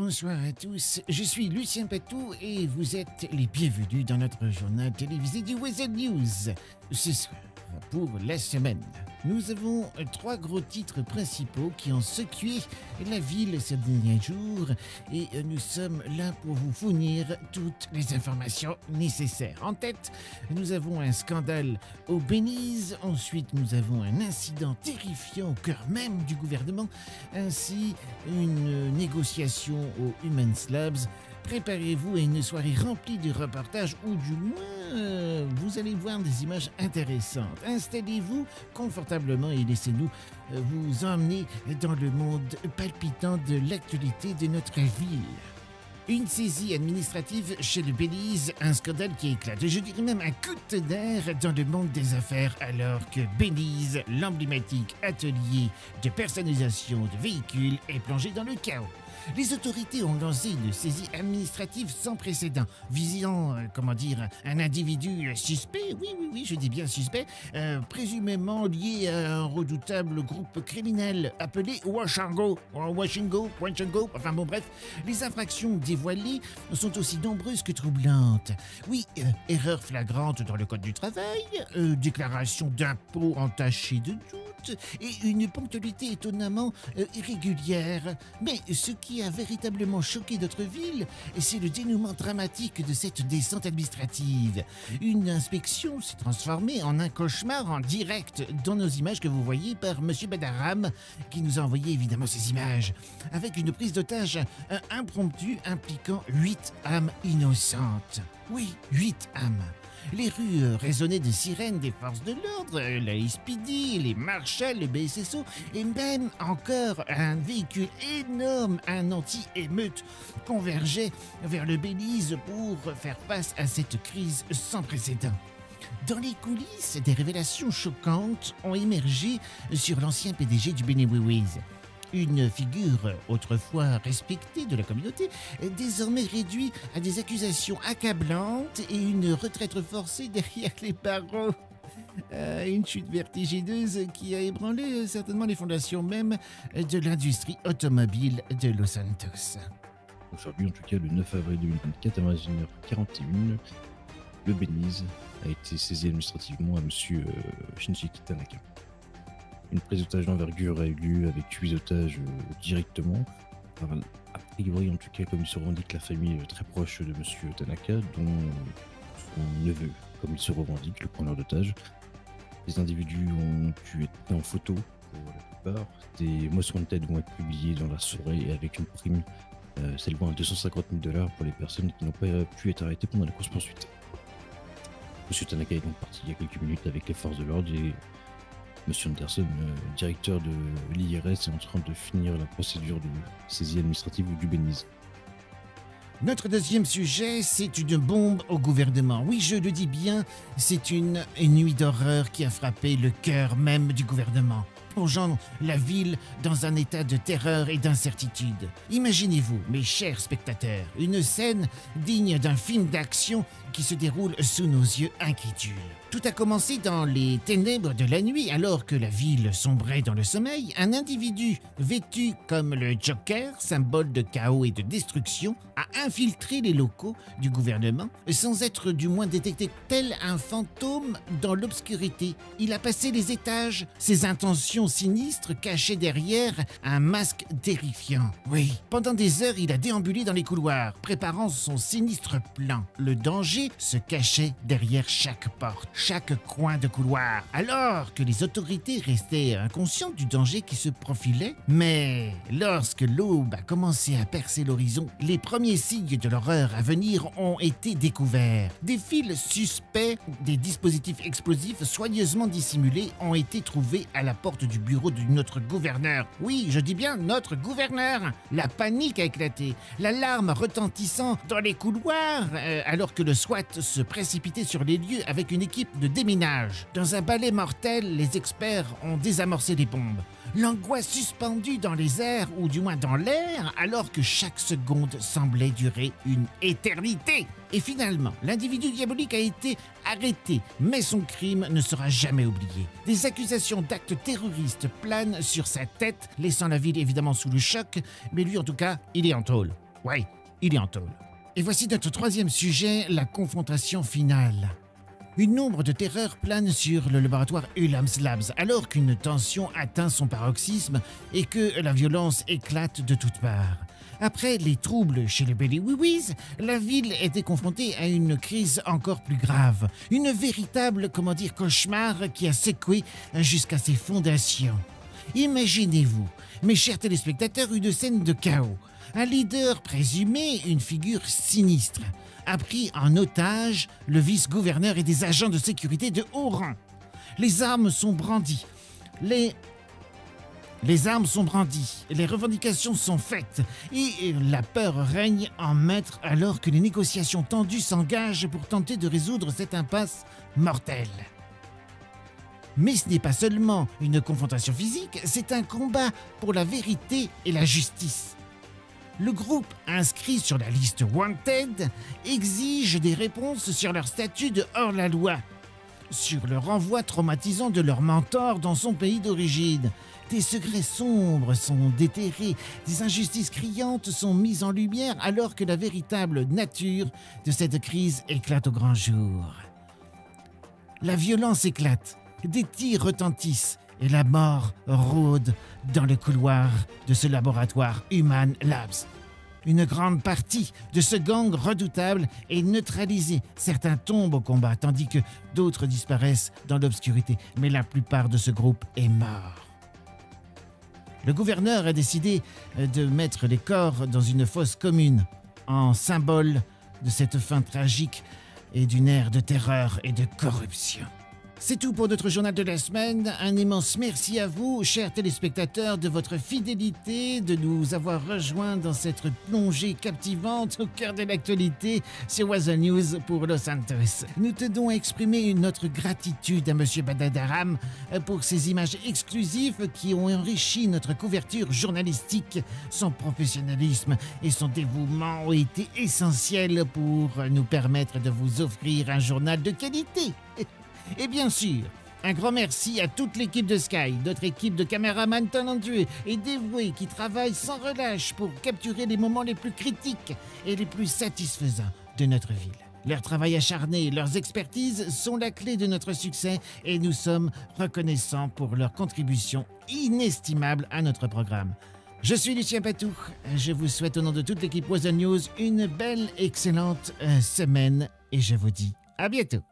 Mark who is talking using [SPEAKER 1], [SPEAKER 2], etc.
[SPEAKER 1] Bonsoir à tous, je suis Lucien Patou et vous êtes les bienvenus dans notre journal télévisé du Weather News. Ce soir, pour la semaine, nous avons trois gros titres principaux qui ont secoué la ville ces derniers jours et nous sommes là pour vous fournir toutes les informations nécessaires. En tête, nous avons un scandale au Belize, ensuite nous avons un incident terrifiant au cœur même du gouvernement, ainsi une négociation au Human Labs. Préparez-vous à une soirée remplie de reportages ou du moins vous allez voir des images intéressantes. Installez-vous confortablement et laissez-nous vous emmener dans le monde palpitant de l'actualité de notre ville. Une saisie administrative chez le Belize, un scandale qui éclate, je dirais même un coup de tonnerre dans le monde des affaires alors que Belize, l'emblématique atelier de personnalisation de véhicules, est plongé dans le chaos. Les autorités ont lancé une saisie administrative sans précédent, visant, un individu suspect, oui, je dis bien suspect, présumément lié à un redoutable groupe criminel appelé Washango, enfin bon bref, les infractions dévoilées sont aussi nombreuses que troublantes. Oui, erreur flagrante dans le code du travail, déclaration d'impôts entachée de doute et une ponctualité étonnamment irrégulière. Mais ce qui a véritablement choqué notre ville, c'est le dénouement dramatique de cette descente administrative. Une inspection s'est transformée en un cauchemar en direct dans nos images que vous voyez par M. Badaram, qui nous a envoyé évidemment ces images, avec une prise d'otage impromptue impliquant 8 âmes innocentes. Oui, 8 âmes. Les rues résonnaient de sirènes des forces de l'ordre, la SPD, les marshals, le BSSO et même encore un véhicule énorme, un anti-émeute, convergeait vers le Belize pour faire face à cette crise sans précédent. Dans les coulisses, des révélations choquantes ont émergé sur l'ancien PDG du Benewiwiz. Une figure autrefois respectée de la communauté, désormais réduite à des accusations accablantes et une retraite forcée derrière les barreaux. Une chute vertigineuse qui a ébranlé certainement les fondations même de l'industrie automobile de Los Santos.
[SPEAKER 2] Aujourd'hui, en tout cas le 9 avril 2024 à 21h41, le Belize a été saisi administrativement à M. Shinjiki Tanaka. Une prise d'otage d'envergure a eu lieu avec 8 otages directement. A priori, en tout cas, comme il se revendique, la famille très proche de M. Tanaka, dont son neveu, comme il se revendique, le preneur d'otages. Les individus ont pu être pris en photo pour la plupart. Des moissons de tête vont être publiées dans la soirée avec une prime s'élevant à $250 pour les personnes qui n'ont pas pu être arrêtées pendant la course-poursuite. M. Tanaka est donc parti il y a quelques minutes avec les forces de l'ordre et M. Anderson, directeur de l'IRS, est en train de finir la procédure de saisie administrative du Belize.
[SPEAKER 1] Notre deuxième sujet, c'est une bombe au gouvernement. Oui, je le dis bien, c'est une nuit d'horreur qui a frappé le cœur même du gouvernement, plongeant la ville dans un état de terreur et d'incertitude. Imaginez-vous, mes chers spectateurs, une scène digne d'un film d'action qui se déroule sous nos yeux inquiétudes. Tout a commencé dans les ténèbres de la nuit, alors que la ville sombrait dans le sommeil. Un individu vêtu comme le Joker, symbole de chaos et de destruction, a infiltré les locaux du gouvernement sans être du moins détecté tel un fantôme dans l'obscurité. Il a passé les étages, ses intentions sinistres cachées derrière un masque terrifiant. Oui, pendant des heures, il a déambulé dans les couloirs, préparant son sinistre plan. Le danger se cachait derrière chaque porte, chaque coin de couloir, alors que les autorités restaient inconscientes du danger qui se profilait. Mais lorsque l'aube a commencé à percer l'horizon, les premiers signes de l'horreur à venir ont été découverts. Des fils suspects, des dispositifs explosifs soigneusement dissimulés ont été trouvés à la porte du bureau de notre gouverneur. Oui, je dis bien notre gouverneur. La panique a éclaté, l'alarme retentissant dans les couloirs, alors que le SWAT se précipitait sur les lieux avec une équipe de déminage. Dans un balai mortel, les experts ont désamorcé les bombes. L'angoisse suspendue dans les airs, ou du moins dans l'air, alors que chaque seconde semblait durer une éternité. Et finalement, l'individu diabolique a été arrêté, mais son crime ne sera jamais oublié. Des accusations d'actes terroristes planent sur sa tête, laissant la ville évidemment sous le choc, mais lui en tout cas, il est en tôle. Ouais, il est en tôle. Et voici notre troisième sujet, la confrontation finale. Une ombre de terreur plane sur le laboratoire Ulam's Labs alors qu'une tension atteint son paroxysme et que la violence éclate de toutes parts. Après les troubles chez les Belly-Wee-Wees, la ville était confrontée à une crise encore plus grave. Une véritable, cauchemar qui a secoué jusqu'à ses fondations. Imaginez-vous, mes chers téléspectateurs, une scène de chaos. Un leader présumé, une figure sinistre, a pris en otage le vice-gouverneur et des agents de sécurité de haut rang. Les armes sont brandies. Les armes sont brandies, les revendications sont faites et la peur règne en maître alors que les négociations tendues s'engagent pour tenter de résoudre cette impasse mortelle. Mais ce n'est pas seulement une confrontation physique, c'est un combat pour la vérité et la justice. Le groupe inscrit sur la liste Wanted exige des réponses sur leur statut de hors-la-loi, sur le renvoi traumatisant de leur mentor dans son pays d'origine. Des secrets sombres sont déterrés, des injustices criantes sont mises en lumière alors que la véritable nature de cette crise éclate au grand jour. La violence éclate, des tirs retentissent et la mort rôde dans le couloir de ce laboratoire Human Labs. Une grande partie de ce gang redoutable est neutralisée. Certains tombent au combat, tandis que d'autres disparaissent dans l'obscurité. Mais la plupart de ce groupe est mort. Le gouverneur a décidé de mettre les corps dans une fosse commune, en symbole de cette fin tragique et d'une ère de terreur et de corruption. C'est tout pour notre journal de la semaine. Un immense merci à vous, chers téléspectateurs, de votre fidélité, de nous avoir rejoints dans cette plongée captivante au cœur de l'actualité sur Was News pour Los Santos. Nous tenons à exprimer notre gratitude à M. Badadaram pour ces images exclusives qui ont enrichi notre couverture journalistique. Son professionnalisme et son dévouement ont été essentiels pour nous permettre de vous offrir un journal de qualité. Et bien sûr, un grand merci à toute l'équipe de Sky, notre équipe de caméramans talentueux et dévoués qui travaillent sans relâche pour capturer les moments les plus critiques et les plus satisfaisants de notre ville. Leur travail acharné et leurs expertises sont la clé de notre succès et nous sommes reconnaissants pour leur contribution inestimable à notre programme. Je suis Lucien Patou. Je vous souhaite au nom de toute l'équipe Was News une belle, excellente semaine et je vous dis à bientôt.